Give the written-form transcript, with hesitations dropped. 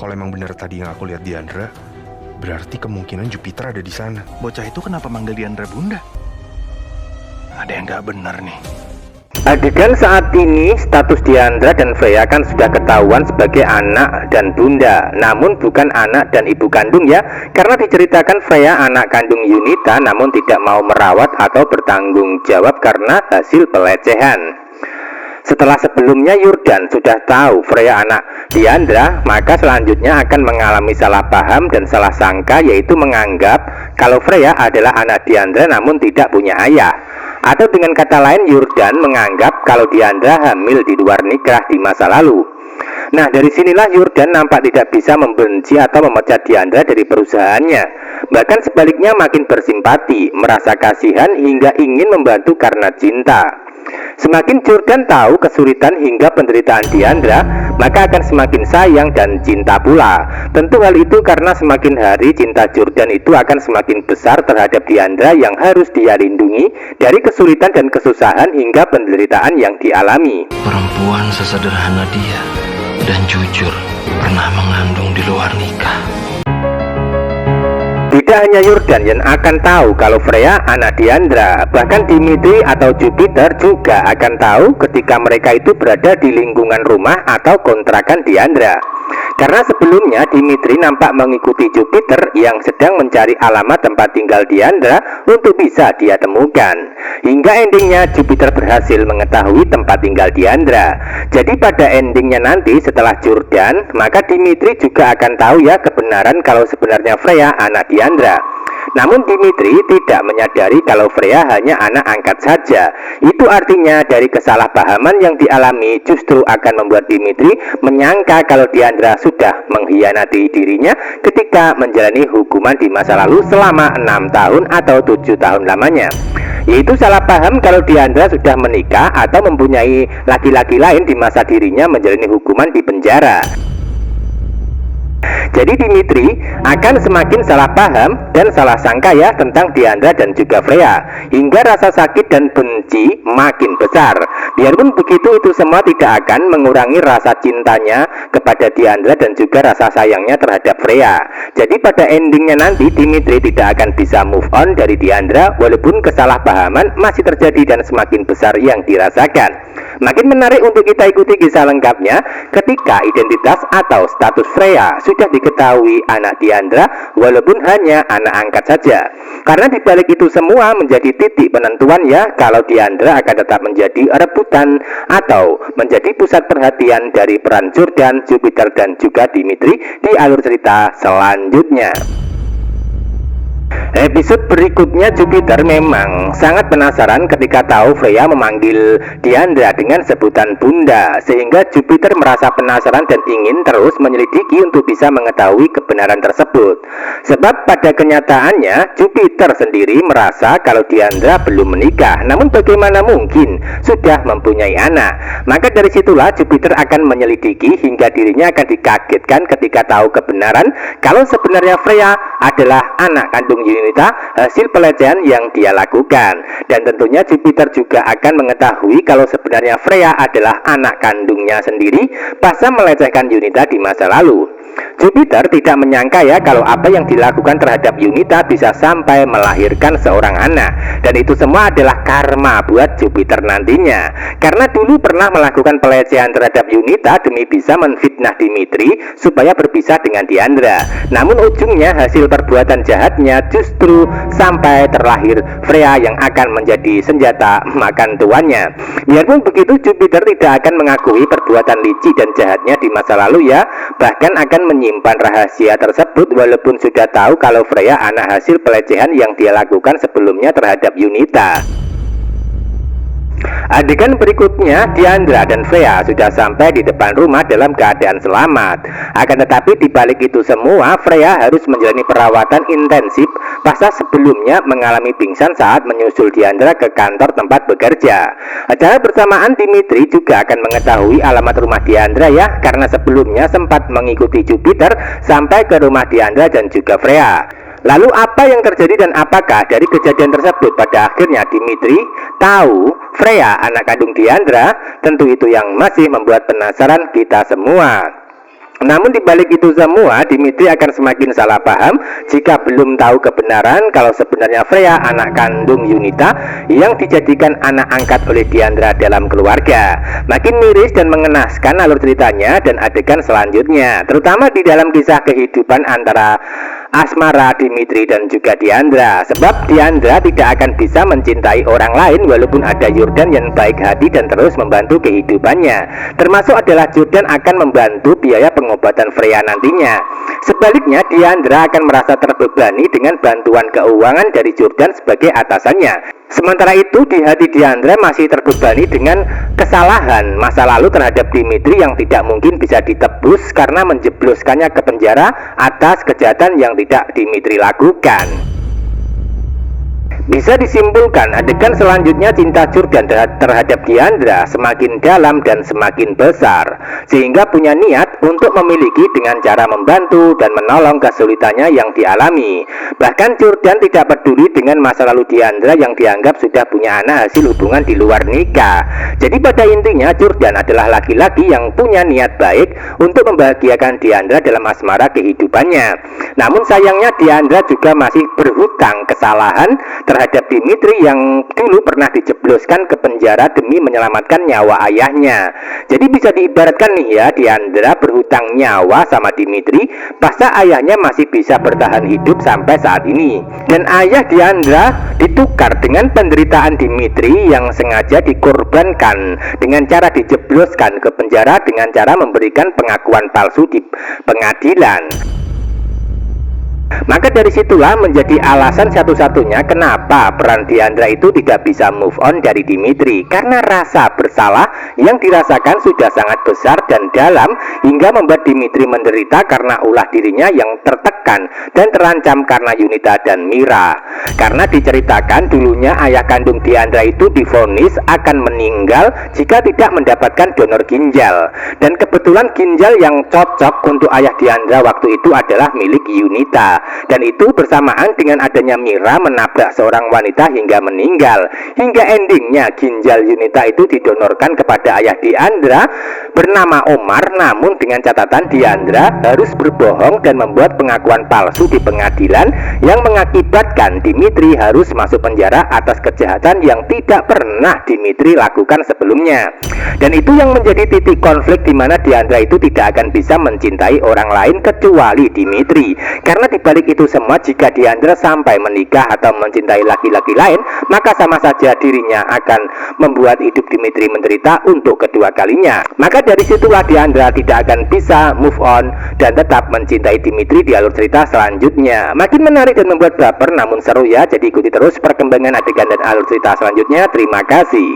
Kalau emang bener tadi yang aku lihat Diandra, berarti kemungkinan Jupiter ada di sana. Bocah itu kenapa manggil Diandra bunda? Ada yang nggak benar nih. Adegan saat ini status Diandra dan Freya kan sudah ketahuan sebagai anak dan bunda, namun bukan anak dan ibu kandung ya, karena diceritakan Freya anak kandung Yunita namun tidak mau merawat atau bertanggung jawab karena hasil pelecehan. Setelah sebelumnya Yurdan sudah tahu Freya anak Diandra, maka selanjutnya akan mengalami salah paham dan salah sangka, yaitu menganggap kalau Freya adalah anak Diandra namun tidak punya ayah. Atau dengan kata lain, Yurdan menganggap kalau Diandra hamil di luar nikah di masa lalu. Nah, dari sinilah Yurdan nampak tidak bisa membenci atau memecat Diandra dari perusahaannya. Bahkan sebaliknya makin bersimpati, merasa kasihan hingga ingin membantu karena cinta. Semakin Yurdan tahu kesulitan hingga penderitaan Diandra, maka akan semakin sayang dan cinta pula. Tentu hal itu karena semakin hari cinta Yurdan itu akan semakin besar terhadap Diandra yang harus dia lindungi dari kesulitan dan kesusahan hingga penderitaan yang dialami. Perempuan sesederhana dia dan jujur pernah mengandung di luar nikah. Tidak hanya Yurdan yang akan tahu kalau Freya anak Diandra, bahkan Dimitri atau Jupiter juga akan tahu ketika mereka itu berada di lingkungan rumah atau kontrakan Diandra. Karena sebelumnya Dimitri nampak mengikuti Jupiter yang sedang mencari alamat tempat tinggal Diandra untuk bisa dia temukan. Hingga endingnya Jupiter berhasil mengetahui tempat tinggal Diandra. Jadi pada endingnya nanti setelah Yurdan, maka Dimitri juga akan tahu ya kebenaran kalau sebenarnya Freya anak Diandra. Namun Dimitri tidak menyadari kalau Freya hanya anak angkat saja. Itu artinya dari kesalahpahaman yang dialami justru akan membuat Dimitri menyangka kalau Diandra sudah mengkhianati dirinya ketika menjalani hukuman di masa lalu selama 6 tahun atau 7 tahun lamanya. Yaitu salah paham kalau Diandra sudah menikah atau mempunyai laki-laki lain di masa dirinya menjalani hukuman di penjara. Jadi Dimitri akan semakin salah paham dan salah sangka ya tentang Diandra dan juga Freya, hingga rasa sakit dan benci makin besar. Biarpun begitu, itu semua tidak akan mengurangi rasa cintanya kepada Diandra dan juga rasa sayangnya terhadap Freya. Jadi pada endingnya nanti Dimitri tidak akan bisa move on dari Diandra, walaupun kesalahpahaman masih terjadi dan semakin besar yang dirasakan. Makin menarik untuk kita ikuti kisah lengkapnya ketika identitas atau status Freya sudah diketahui anak Diandra, walaupun hanya anak angkat saja. Karena dibalik itu semua menjadi titik penentuan ya kalau Diandra akan tetap menjadi rebutan atau menjadi pusat perhatian dari peran Yurdan, Jupiter dan juga Dimitri di alur cerita selanjutnya. Episode berikutnya Jupiter memang sangat penasaran ketika tahu Freya memanggil Diandra dengan sebutan bunda, sehingga Jupiter merasa penasaran dan ingin terus menyelidiki untuk bisa mengetahui kebenaran tersebut. Sebab pada kenyataannya Jupiter sendiri merasa kalau Diandra belum menikah, namun bagaimana mungkin sudah mempunyai anak. Maka dari situlah Jupiter akan menyelidiki hingga dirinya akan dikagetkan ketika tahu kebenaran kalau sebenarnya Freya adalah anak kandung Yunita hasil pelecehan yang dia lakukan. Dan tentunya Jupiter juga akan mengetahui kalau sebenarnya Freya adalah anak kandungnya sendiri pasca melecehkan Yunita di masa lalu. Jupiter tidak menyangka ya kalau apa yang dilakukan terhadap Yunita bisa sampai melahirkan seorang anak. Dan itu semua adalah karma buat Jupiter nantinya. Karena dulu pernah melakukan pelecehan terhadap Yunita demi bisa menfitnah Dimitri supaya berpisah dengan Diandra. Namun ujungnya hasil perbuatan jahatnya justru sampai terlahir Freya yang akan menjadi senjata makan tuannya. Biarpun begitu, Jupiter tidak akan mengakui perbuatan licik dan jahatnya di masa lalu ya, bahkan akan menyimpan rahasia tersebut walaupun sudah tahu kalau Freya anak hasil pelecehan yang dia lakukan sebelumnya terhadap Yunita. Adegan berikutnya Diandra dan Freya sudah sampai di depan rumah dalam keadaan selamat. Akan tetapi dibalik itu semua Freya harus menjalani perawatan intensif pasca sebelumnya mengalami pingsan saat menyusul Diandra ke kantor tempat bekerja. Acara bersamaan Dimitri juga akan mengetahui alamat rumah Diandra ya, karena sebelumnya sempat mengikuti Jupiter sampai ke rumah Diandra dan juga Freya. Lalu apa yang terjadi dan apakah dari kejadian tersebut pada akhirnya Dimitri tahu Freya anak kandung Diandra? Tentu itu yang masih membuat penasaran kita semua. Namun dibalik itu semua, Dimitri akan semakin salah paham jika belum tahu kebenaran kalau sebenarnya Freya anak kandung Yunita yang dijadikan anak angkat oleh Diandra dalam keluarga. Makin miris dan mengenaskan alur ceritanya dan adegan selanjutnya, terutama di dalam kisah kehidupan antara asmara Dimitri dan juga Diandra. Sebab Diandra tidak akan bisa mencintai orang lain walaupun ada Jordan yang baik hati dan terus membantu kehidupannya. Termasuk adalah Jordan akan membantu biaya pengobatan Freya nantinya. Sebaliknya, Diandra akan merasa terbebani dengan bantuan keuangan dari Jordan sebagai atasannya. Sementara itu di hati Diandra masih terbebani dengan kesalahan masa lalu terhadap Dimitri yang tidak mungkin bisa ditebus karena menjebloskannya ke penjara atas kejahatan yang tidak Dimitri lakukan. Bisa disimpulkan adegan selanjutnya cinta Jordan terhadap Diandra semakin dalam dan semakin besar, sehingga punya niat untuk memiliki dengan cara membantu dan menolong kesulitannya yang dialami. Bahkan Jordan tidak peduli dengan masa lalu Diandra yang dianggap sudah punya anak hasil hubungan di luar nikah. Jadi pada intinya Jordan adalah laki-laki yang punya niat baik untuk membahagiakan Diandra dalam asmara kehidupannya. Namun sayangnya Diandra juga masih berhutang kesalahan terhadap Dimitri yang dulu pernah dijebloskan ke penjara demi menyelamatkan nyawa ayahnya. Jadi bisa diibaratkan nih ya, Diandra berhutang nyawa sama Dimitri pasca ayahnya masih bisa bertahan hidup sampai saat ini. Dan ayah Diandra ditukar dengan penderitaan Dimitri yang sengaja dikorbankan dengan cara dijebloskan ke penjara dengan cara memberikan pengakuan palsu di pengadilan. Maka dari situlah menjadi alasan satu-satunya kenapa peran Diandra itu tidak bisa move on dari Dimitri, karena rasa bersalah yang dirasakan sudah sangat besar dan dalam hingga membuat Dimitri menderita karena ulah dirinya yang tertekan dan terancam karena Yunita dan Mira. Karena diceritakan dulunya ayah kandung Diandra itu divonis akan meninggal jika tidak mendapatkan donor ginjal, dan kebetulan ginjal yang cocok untuk ayah Diandra waktu itu adalah milik Yunita. Dan itu bersamaan dengan adanya Mira menabrak seorang wanita hingga meninggal. Hingga endingnya ginjal Yunita itu didonorkan kepada ayah Diandra bernama Omar. Namun dengan catatan Diandra harus berbohong dan membuat pengakuan palsu di pengadilan yang mengakibatkan Dimitri harus masuk penjara atas kejahatan yang tidak pernah Dimitri lakukan sebelumnya. Dan itu yang menjadi titik konflik di mana Diandra itu tidak akan bisa mencintai orang lain kecuali Dimitri. Karena dibalik itu semua, jika Diandra sampai menikah atau mencintai laki-laki lain, maka sama saja dirinya akan membuat hidup Dimitri menderita untuk kedua kalinya. Maka dari situlah Diandra tidak akan bisa move on dan tetap mencintai Dimitri di alur cerita selanjutnya. Makin menarik dan membuat baper namun seru ya, jadi ikuti terus perkembangan adegan dan alur cerita selanjutnya. Terima kasih.